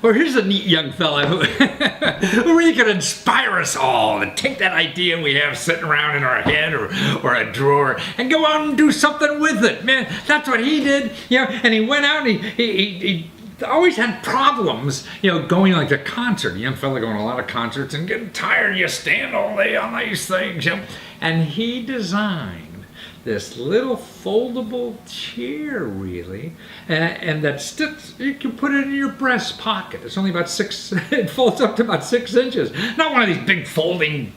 Or here's a neat young fella who, who really could inspire us all to take that idea we have sitting around in our head or a drawer and go out and do something with it. Man, that's what he did. And he went out and he always had problems, going like a concert. A young fella going to a lot of concerts and getting tired. You stand all day on these things. And he designed this little foldable chair, really, and that sticks. You can put it in your breast pocket. It's only about it folds up to about 6 inches. Not one of these big folding,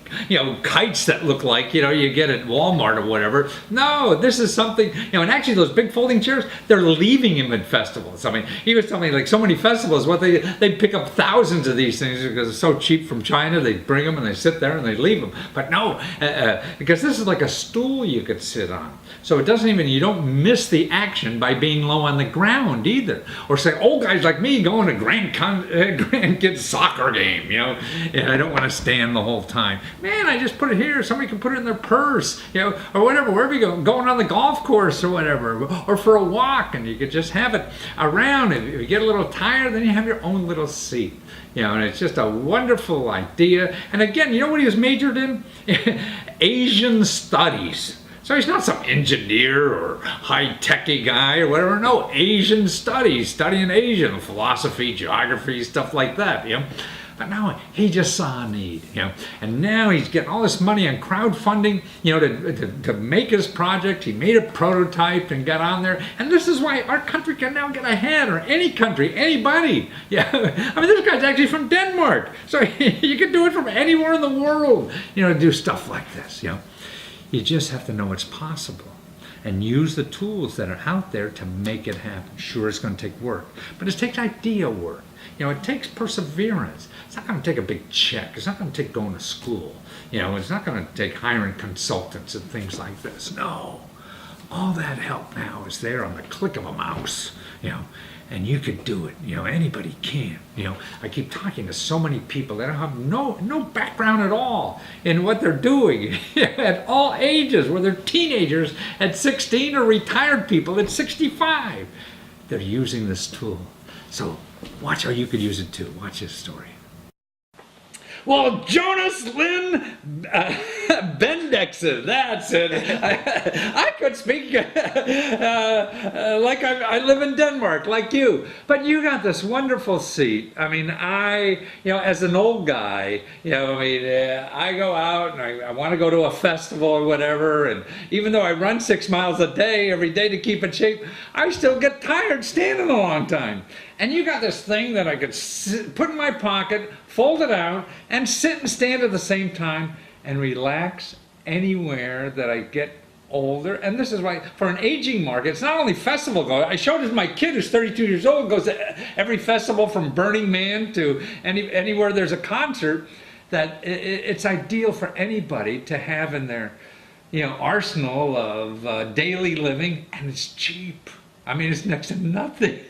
kites that look like, you get at Walmart or whatever. No, this is something, and actually those big folding chairs, they're leaving him at festivals. I mean, he was telling me, like, so many festivals, they pick up thousands of these things because it's so cheap from China. They bring them and they sit there and they leave them. But no, because this is like a stool you could sit on. So it doesn't even, you don't miss the action by being low on the ground either. Or say, old guys like me going to grandkids soccer game, and I don't want to stand the whole time. Man, I just put it here. Somebody can put it in their purse, or whatever, wherever you go, going on the golf course or whatever, or for a walk, and you could just have it around. If you get a little tired, then you have your own little seat. And it's just a wonderful idea. And again, you know what he was majored in? Asian studies. So he's not some engineer or high-techy guy or whatever. No, Asian studies, studying Asian philosophy, geography, stuff like that. But now he just saw a need. And now he's getting all this money on crowdfunding. To make his project. He made a prototype and got on there. And this is why our country can now get ahead, or any country, anybody. I mean, this guy's actually from Denmark, so you can do it from anywhere in the world. To do stuff like this. You just have to know it's possible and use the tools that are out there to make it happen. Sure, it's going to take work, but it takes idea work. It takes perseverance. It's not going to take a big check. It's not going to take going to school. It's not going to take hiring consultants and things like this. No, all that help now is there on the click of a mouse. And you could do it. Anybody can. I keep talking to so many people that have no background at all in what they're doing at all ages, whether they're teenagers at 16 or retired people at 65. They're using this tool. So watch how you could use it too. Watch this story. Well, Jonas Lynn Bendixen, that's it. I could speak like I live in Denmark, like you. But you got this wonderful seat. I mean, as an old guy, I go out and I want to go to a festival or whatever. And even though I run 6 miles a day, every day to keep in shape, I still get tired standing a long time. And you got this thing that I could put in my pocket, fold it out, and sit and stand at the same time and relax anywhere that I get older. And this is why, for an aging market, it's not only festival going. I showed it to my kid who's 32 years old, goes to every festival from Burning Man to anywhere there's a concert, that it's ideal for anybody to have in their arsenal of daily living, and it's cheap. I mean, it's next to nothing.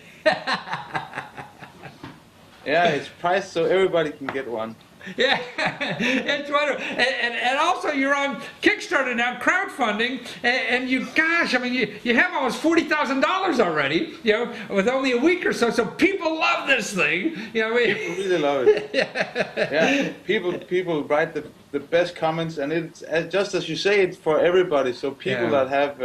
Yeah, it's priced so everybody can get one. Yeah, it's wonderful. And also you're on Kickstarter now, crowdfunding, and you have almost $40,000 already, with only a week or so. So people love this thing. People really love it. Yeah, people write the best comments, and it's just as you say, it's for everybody. So people that have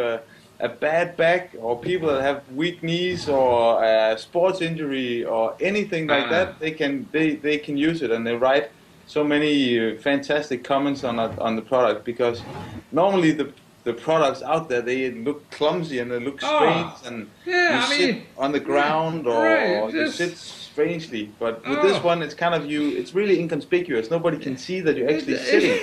a bad back, or people that have weak knees, or a sports injury, or anything like that, they can use it, and they write so many fantastic comments on the product, because normally the products out there, they look clumsy and they look strange, and you sit on the ground or you sit strangely. But with this one, it's kind of it's really inconspicuous. Nobody can see that you're actually sitting.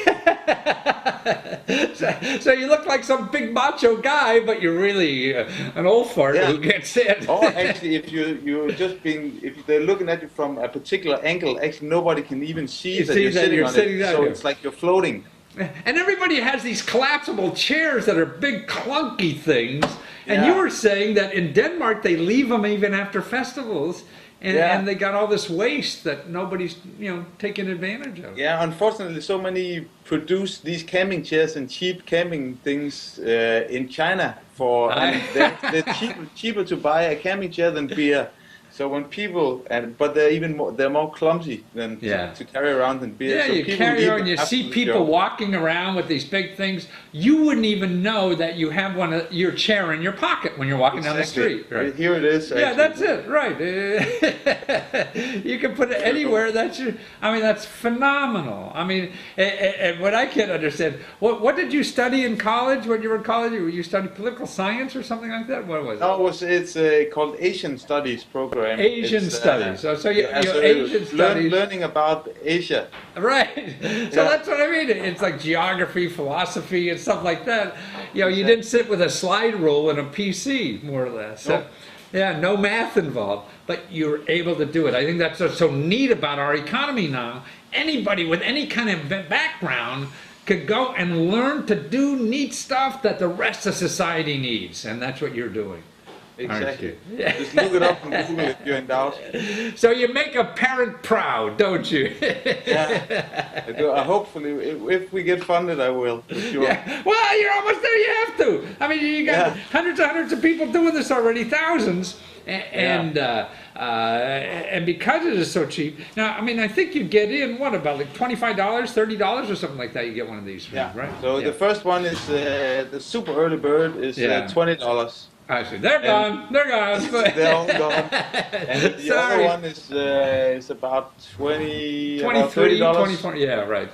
So you look like some big macho guy, but you're really an old fart who gets sit. Or actually, if they're looking at you from a particular angle, actually nobody can even see that you're sitting on it. So it's like you're floating. And everybody has these collapsible chairs that are big clunky things. And you were saying that in Denmark they leave them even after festivals. And they got all this waste that nobody's, taking advantage of. Yeah, unfortunately, so many produce these camping chairs and cheap camping things in China. They're cheaper to buy a camping chair than beer. So when people but they're more clumsy than to carry around than beer. Yeah, so you carry on. You see people walking around with these big things. You wouldn't even know that you have one of your chair in your pocket when you're walking down the street. Right? Here it is. Yeah, that's it. Right. You can put it anywhere. That's phenomenal. I mean, and what I can't understand. What did you study in college when you were in college? You studied political science or something like that? What was it? No, it's called Asian Studies program. Asian studies. So you're Asian studies. Learning about Asia. Right. So that's what I mean. It's like geography, philosophy, and stuff like that. You didn't sit with a slide rule and a PC, more or less. Nope. Yeah, no math involved, but you're able to do it. I think that's what's so neat about our economy now. Anybody with any kind of background could go and learn to do neat stuff that the rest of society needs, and that's what you're doing. Exactly. Just look it up on Google if you're in doubt. So you make a parent proud, don't you? Yeah. I do. Hopefully, if we get funded, I will. For sure. Yeah. Well, you're almost there. You have to. I mean, you got hundreds of people doing this already, thousands. And because it is so cheap, now, I mean, I think you get in, what, about like $25, $30 or something like that, you get one of these for, right? So the first one is, the super early bird is $20. I see. They're gone. They're gone. They're all gone. And the other one is about 23, about $30. 24, yeah, right.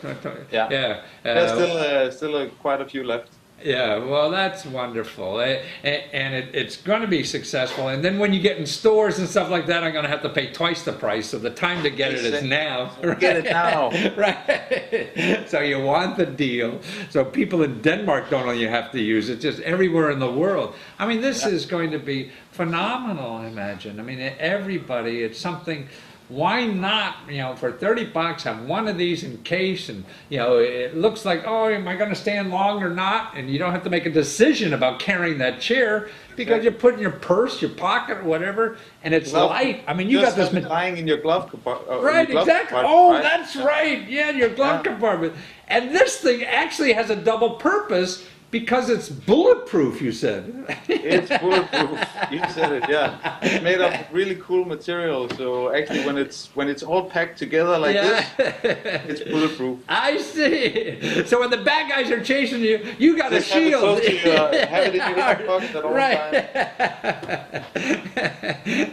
Yeah. There's still quite a few left. Yeah, well, that's wonderful, and it's going to be successful. And then when you get in stores and stuff like that, I'm going to have to pay twice the price. So the time to get it is now. Right? Get it now, right? So you want the deal. So people in Denmark don't only have to use it, just everywhere in the world. I mean, this is going to be phenomenal. I imagine. I mean, everybody. It's something. Why not, for $30 have one of these in case, and it looks like, oh, am I going to stand long or not? And you don't have to make a decision about carrying that chair because you put it in your purse, your pocket, or whatever, and it's light. I mean, you got this lying in your glove compartment. Right, exactly. Oh, that's right. Yeah, your glove compartment. And this thing actually has a double purpose. Because it's bulletproof, you said. It's bulletproof. You said it, yeah. It's made of really cool material. So actually, when it's all packed together like this, it's bulletproof. I see. So when the bad guys are chasing you, you got just a shield. Have it in your back pocket at all times.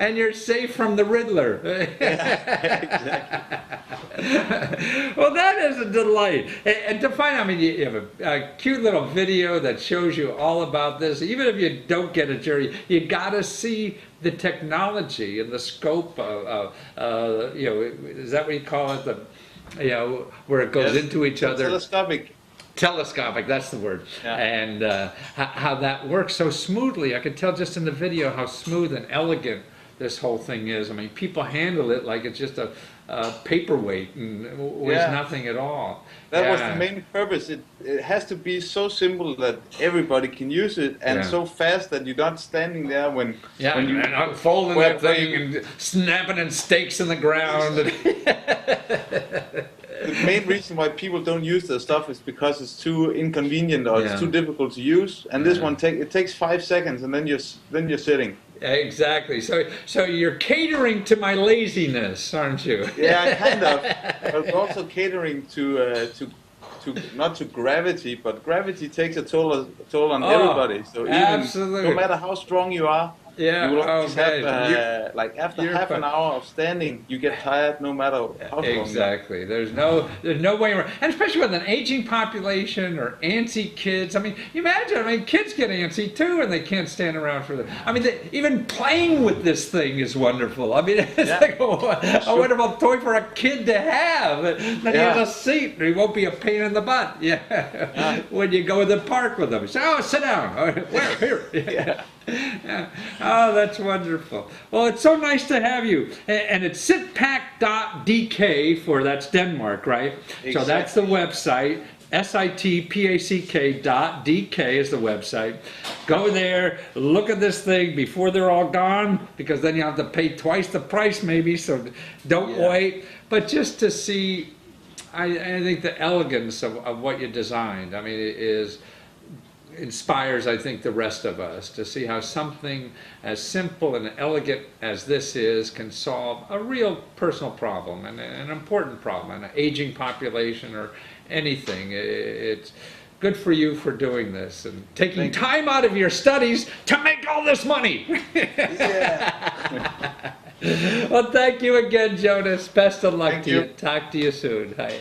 And you're safe from the Riddler. Exactly. Well, that is a delight. And to find out, I mean, you have a cute little video that shows you all about this. Even if you don't get a jury, you got to see the technology and the scope of is that what you call it? Where it goes into each other. Telescopic, that's the word. Yeah. And how that works so smoothly. I could tell just in the video how smooth and elegant this whole thing is. I mean, people handle it like it's just a paperweight and weighs nothing at all. That was the main purpose. It has to be so simple that everybody can use it, and so fast that you're not standing there when you and unfolding that thing and snapping in stakes in the ground. The main reason why people don't use the stuff is because it's too inconvenient or it's too difficult to use. And this one takes 5 seconds, and then you're sitting. Exactly. So you're catering to my laziness, aren't you? Yeah, kind of. But we're also catering to not to gravity, but gravity takes a toll on everybody. So even no matter how strong you are, you will always have like after half an hour of standing, you get tired no matter how strong. Exactly. There's no way around, and especially with an aging population or antsy kids. I mean, imagine. I mean, kids get antsy too, and they can't stand around for them. I mean, even playing with this thing is wonderful. I mean, it's like a wonderful toy for a kid to have. Then he has a seat, and he won't be a pain in the butt. When you go to the park with them, say, "Oh, sit down." Where here? Oh, that's wonderful. Well, it's so nice to have you. And it's sitpack.dk that's Denmark, right? Exactly. So that's the website. sitpack.dk is the website. Go there, look at this thing before they're all gone, because then you have to pay twice the price maybe, so don't wait. But just to see, I think the elegance of what you designed, I mean, inspires, I think, the rest of us to see how something as simple and elegant as this is can solve a real personal problem and an important problem, an aging population or anything. It's good for you for doing this and taking time out of your studies to make all this money. Yeah. Well, thank you again, Jonas. Best of luck Thank to you. you. Talk to you soon. Hi.